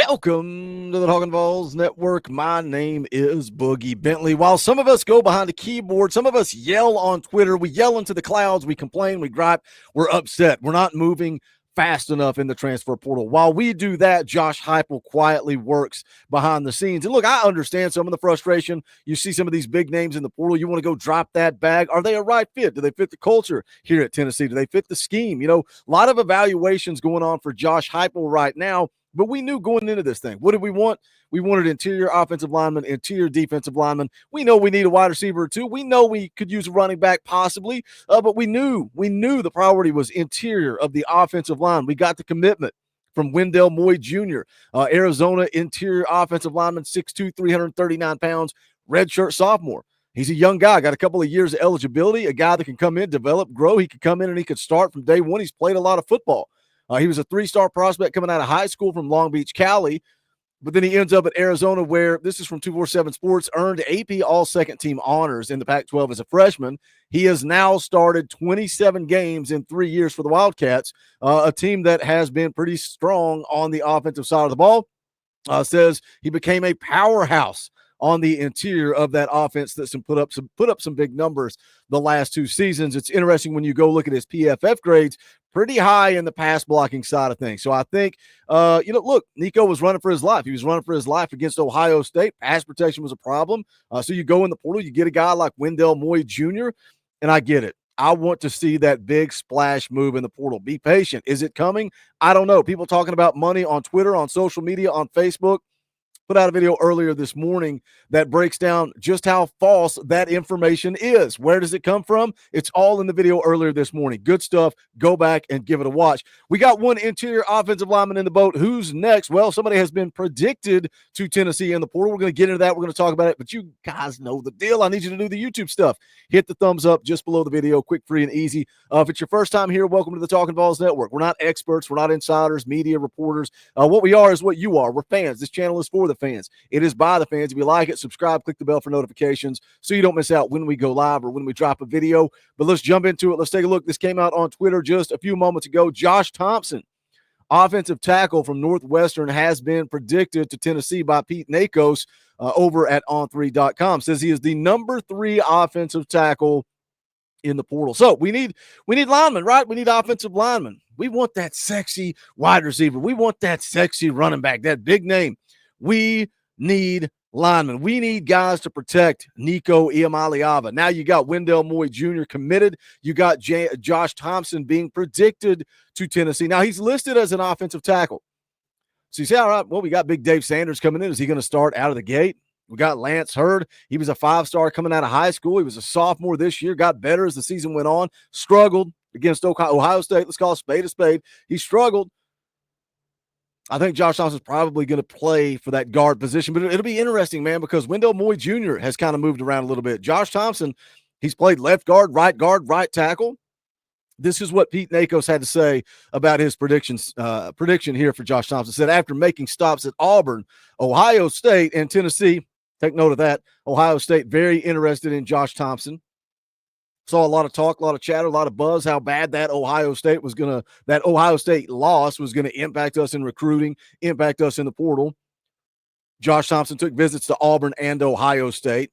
Welcome to the Talkin VAWLS Network. My name is Boogie Bentley. While some of us go behind the keyboard, some of us yell on Twitter, we yell into the clouds, we complain, we gripe, we're upset. We're not moving fast enough in the transfer portal. While we do that, Josh Heupel quietly works behind the scenes. And look, I understand some of the frustration. You see some of these big names in the portal. You want to go drop that bag. Are they a right fit? Do they fit the culture here at Tennessee? Do they fit the scheme? You know, a lot of evaluations going on for Josh Heupel right now. But we knew going into this thing, what did we want? We wanted interior offensive lineman, interior defensive lineman. We know we need a wide receiver or two. We know we could use a running back possibly, but we knew the priority was interior of the offensive line. We got the commitment from Wendell Moy Jr., Arizona interior offensive lineman, 6'2", 339 pounds, redshirt sophomore. He's a young guy, got a couple of years of eligibility, a guy that can come in, develop, grow. He could come in and he could start from day one. He's played a lot of football. He was a three-star prospect coming out of high school from Long Beach, Cali, but then he ends up at Arizona where, this is from 247 Sports, earned AP All-Second Team honors in the Pac-12 as a freshman. He has now started 27 games in 3 years for the Wildcats, a team that has been pretty strong on the offensive side of the ball. Says he became a powerhouse on the interior of that offense that's put up some big numbers the last two seasons. It's interesting when you go look at his PFF grades, pretty high in the pass blocking side of things. So I think, look, Nico was running for his life. He was running for his life against Ohio State. Pass protection was a problem. So you go in the portal, you get a guy like Wendell Moy Jr., and I get it. I want to see that big splash move in the portal. Be patient. Is it coming? I don't know. People talking about money on Twitter, on social media, on Facebook. Put out a video earlier this morning that breaks down just how false that information is. Where does it come from? It's all in the video earlier this morning. Good stuff. Go back and give it a watch. We got one interior offensive lineman in the boat. Who's next? Well, somebody has been predicted to Tennessee in the portal. We're going to get into that. We're going to talk about it, but you guys know the deal. I need you to do the YouTube stuff. Hit the thumbs up just below the video. Quick, free, and easy. If it's your first time here, welcome to the Talkin VAWLS Network. We're not experts. We're not insiders, media reporters. What we are is what you are. We're fans. This channel is for the fans. It is by the fans. If you like it, subscribe, click the bell for notifications so you don't miss out when we go live or when we drop a video. But let's jump into it. Let's take a look. This came out on Twitter just a few moments ago. Josh Thompson, offensive tackle from Northwestern, has been predicted to Tennessee by Pete Nakos over at on3.com. Says he is the number 3 offensive tackle in the portal. So we need linemen, right? We need offensive linemen. We want that sexy wide receiver. We want that sexy running back, that big name. We need linemen. We need guys to protect Nico Iamaleava. Now you got Wendell Moy Jr. committed. You got Josh Thompson being predicted to Tennessee. Now he's listed as an offensive tackle. So you say, all right, well, we got big Dave Sanders coming in. Is he going to start out of the gate? We got Lance Hurd. He was a 5-star coming out of high school. He was a sophomore this year, got better as the season went on, struggled against Ohio State. Let's call a spade a spade. He struggled. I think Josh Thompson's probably going to play for that guard position, but it'll be interesting, man, because Wendell Moy Jr. has kind of moved around a little bit. Josh Thompson, he's played left guard, right tackle. This is what Pete Nakos had to say about his prediction here for Josh Thompson. Said after making stops at Auburn, Ohio State, and Tennessee, take note of that, Ohio State very interested in Josh Thompson. Saw a lot of talk, a lot of chatter, a lot of buzz, how bad that Ohio State loss was going to impact us in recruiting, impact us in the portal. Josh Thompson took visits to Auburn and Ohio State.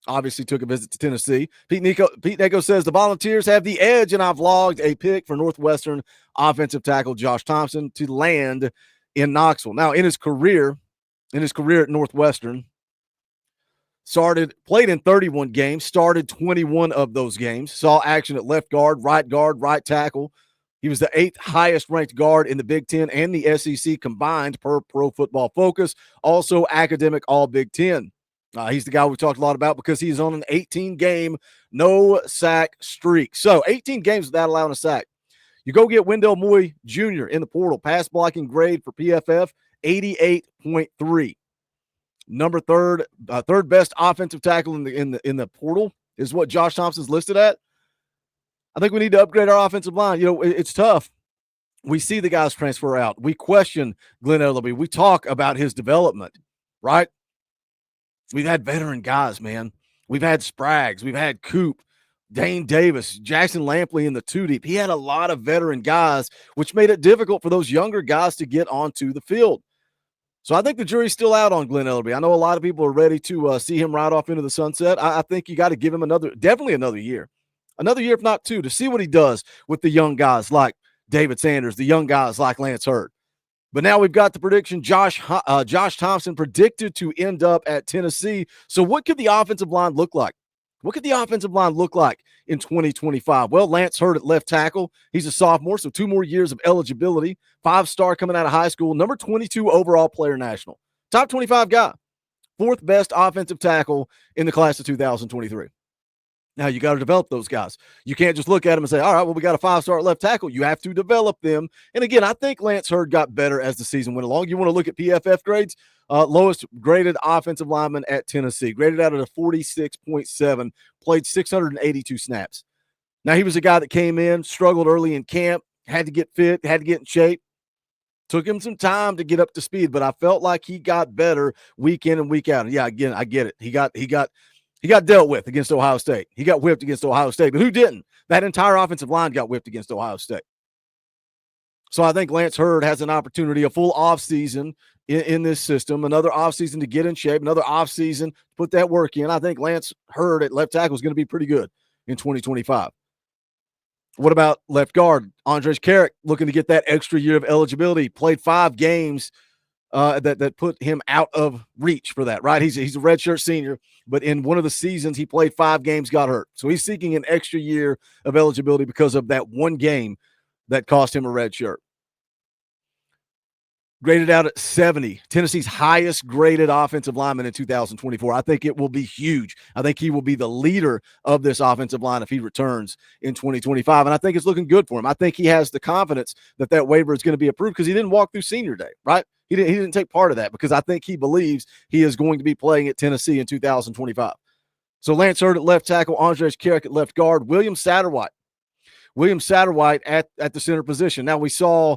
Obviously took a visit to Tennessee. Pete Nakos says the Volunteers have the edge, and I've logged a pick for Northwestern offensive tackle Josh Thompson to land in Knoxville. Now, in his career at Northwestern, played in 31 games, started 21 of those games, saw action at left guard, right tackle. He was the 8th highest ranked guard in the Big Ten and the SEC combined per Pro Football Focus. Also academic all Big Ten. He's the guy we talked a lot about because he's on an 18-game no-sack streak. So 18 games without allowing a sack. You go get Wendell Moy Jr. in the portal. Pass blocking grade for PFF, 88.3. Number third best offensive tackle in the portal is what Josh Thompson's listed at. I think we need to upgrade our offensive line. You know, it's tough. We see the guys transfer out. We question Glenn Ellerby. We talk about his development, right? We've had veteran guys, man. We've had Spraggs. We've had Coop, Dane Davis, Jackson Lampley in the 2-deep. He had a lot of veteran guys, which made it difficult for those younger guys to get onto the field. So I think the jury's still out on Glenn Ellerbe. I know a lot of people are ready to see him ride off into the sunset. I think you got to give him definitely another year, if not two, to see what he does with the young guys like David Sanders, the young guys like Lance Hurd. But now we've got the prediction. Josh Thompson predicted to end up at Tennessee. So what could the offensive line look like? What could the offensive line look like in 2025? Well, Lance Hurd at left tackle. He's a sophomore, so 2 more years of eligibility. 5-star coming out of high school. Number 22 overall player national. Top 25 guy. 4th best offensive tackle in the class of 2023. Now, you got to develop those guys. You can't just look at them and say, all right, well, we got a 5-star left tackle. You have to develop them. And again, I think Lance Hurd got better as the season went along. You want to look at PFF grades? Lowest graded offensive lineman at Tennessee, graded out at a 46.7, played 682 snaps. Now, he was a guy that came in, struggled early in camp, had to get fit, had to get in shape. Took him some time to get up to speed, but I felt like he got better week in and week out. And yeah, again, I get it. He got dealt with against Ohio State. He got whipped against Ohio State, but who didn't? That entire offensive line got whipped against Ohio State. So I think Lance Hurd has an opportunity, a full offseason in this system, another offseason to get in shape, another offseason to put that work in. I think Lance Hurd at left tackle is going to be pretty good in 2025. What about left guard? Andres Carrick looking to get that extra year of eligibility. Played 5 games that put him out of reach for that, right? He's a redshirt senior, but in one of the seasons he played 5 games, got hurt. So he's seeking an extra year of eligibility because of that one game that cost him a red shirt. Graded out at 70, Tennessee's highest graded offensive lineman in 2024. I think it will be huge. I think he will be the leader of this offensive line if he returns in 2025, and I think it's looking good for him. I think he has the confidence that waiver is going to be approved because he didn't walk through senior day, right? He didn't take part of that because I think he believes he is going to be playing at Tennessee in 2025. So Lance Hurd at left tackle, Andres Carrick at left guard, William Satterwhite at the center position. Now we saw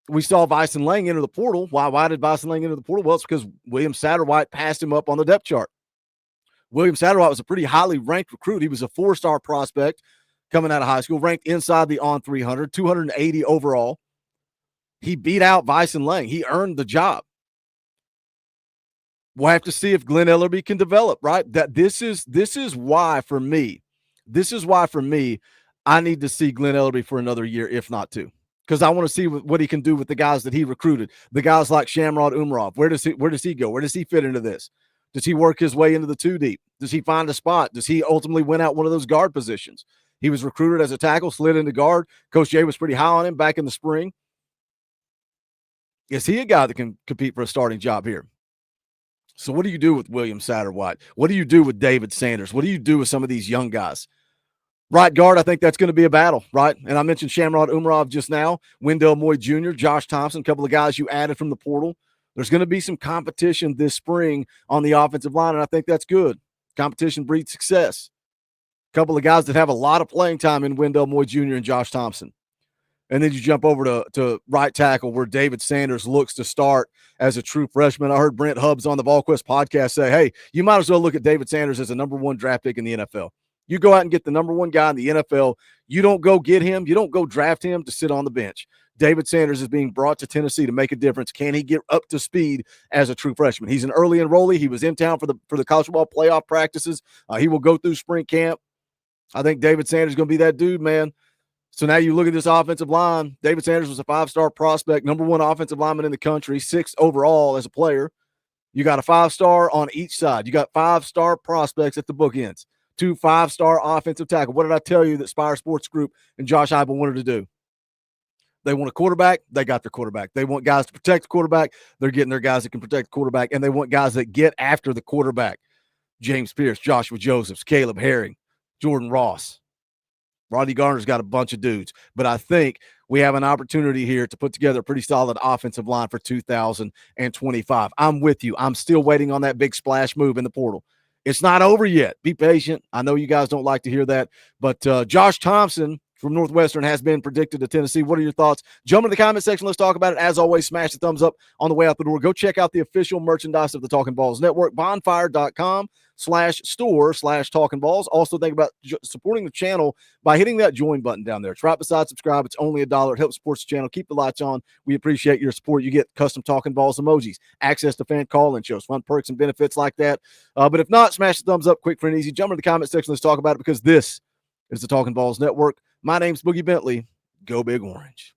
Vyson Lang enter the portal. Why did Vyson Lang enter the portal? Well, it's because William Satterwhite passed him up on the depth chart. William Satterwhite was a pretty highly ranked recruit. He was a 4-star prospect coming out of high school, ranked inside the on 300, 280 overall. He beat out Vyson Lang. He earned the job. We'll have to see if Glenn Ellerbe can develop, right? This is why for me, I need to see Glenn Ellerbe for another year, if not 2. Because I want to see what he can do with the guys that he recruited. The guys like Shamrod Umarov. Where does he go? Where does he fit into this? Does he work his way into the 2 deep? Does he find a spot? Does he ultimately win out one of those guard positions? He was recruited as a tackle, slid into guard. Coach Jay was pretty high on him back in the spring. Is he a guy that can compete for a starting job here? So what do you do with William Satterwhite? What do you do with David Sanders? What do you do with some of these young guys? Right guard, I think that's going to be a battle, right? And I mentioned Shamrod Umarov just now, Wendell Moy Jr., Josh Thompson, a couple of guys you added from the portal. There's going to be some competition this spring on the offensive line, and I think that's good. Competition breeds success. A couple of guys that have a lot of playing time in Wendell Moy Jr. and Josh Thompson. And then you jump over to right tackle where David Sanders looks to start as a true freshman. I heard Brent Hubbs on the VolQuest podcast say, hey, you might as well look at David Sanders as a number 1 draft pick in the NFL. You go out and get the number 1 guy in the NFL. You don't go get him. You don't go draft him to sit on the bench. David Sanders is being brought to Tennessee to make a difference. Can he get up to speed as a true freshman? He's an early enrollee. He was in town for the college football playoff practices. He will go through spring camp. I think David Sanders is going to be that dude, man. So now you look at this offensive line. David Sanders was a 5-star prospect, number 1 offensive lineman in the country, 6th overall as a player. You got a 5-star on each side. You got 5-star prospects at the bookends. 2 5-star offensive tackle. What did I tell you that Spire Sports Group and Josh Heupel wanted to do? They want a quarterback. They got their quarterback. They want guys to protect the quarterback. They're getting their guys that can protect the quarterback, and they want guys that get after the quarterback. James Pierce, Joshua Josephs, Caleb Herring, Jordan Ross. Rodney Garner's got a bunch of dudes, but I think we have an opportunity here to put together a pretty solid offensive line for 2025. I'm with you. I'm still waiting on that big splash move in the portal. It's not over yet. Be patient. I know you guys don't like to hear that, but Josh Thompson from Northwestern has been predicted to Tennessee. What are your thoughts? Jump in the comment section. Let's talk about it. As always, smash the thumbs up on the way out the door. Go check out the official merchandise of the Talkin VAWLS Network, bonfire.com. patreon.com/store/Talkin Balls. Also, think about supporting the channel by hitting that join button down there. It's right beside subscribe. It's only $1. It helps support the channel. Keep the lights on. We appreciate your support. You get custom Talkin Balls emojis, access to fan call-in shows, fun perks and benefits like that. But if not, smash the thumbs up quick, for an easy. Jump in the comment section. Let's talk about it, because this is the Talkin Balls Network. My name's Boogie Bentley. Go Big Orange.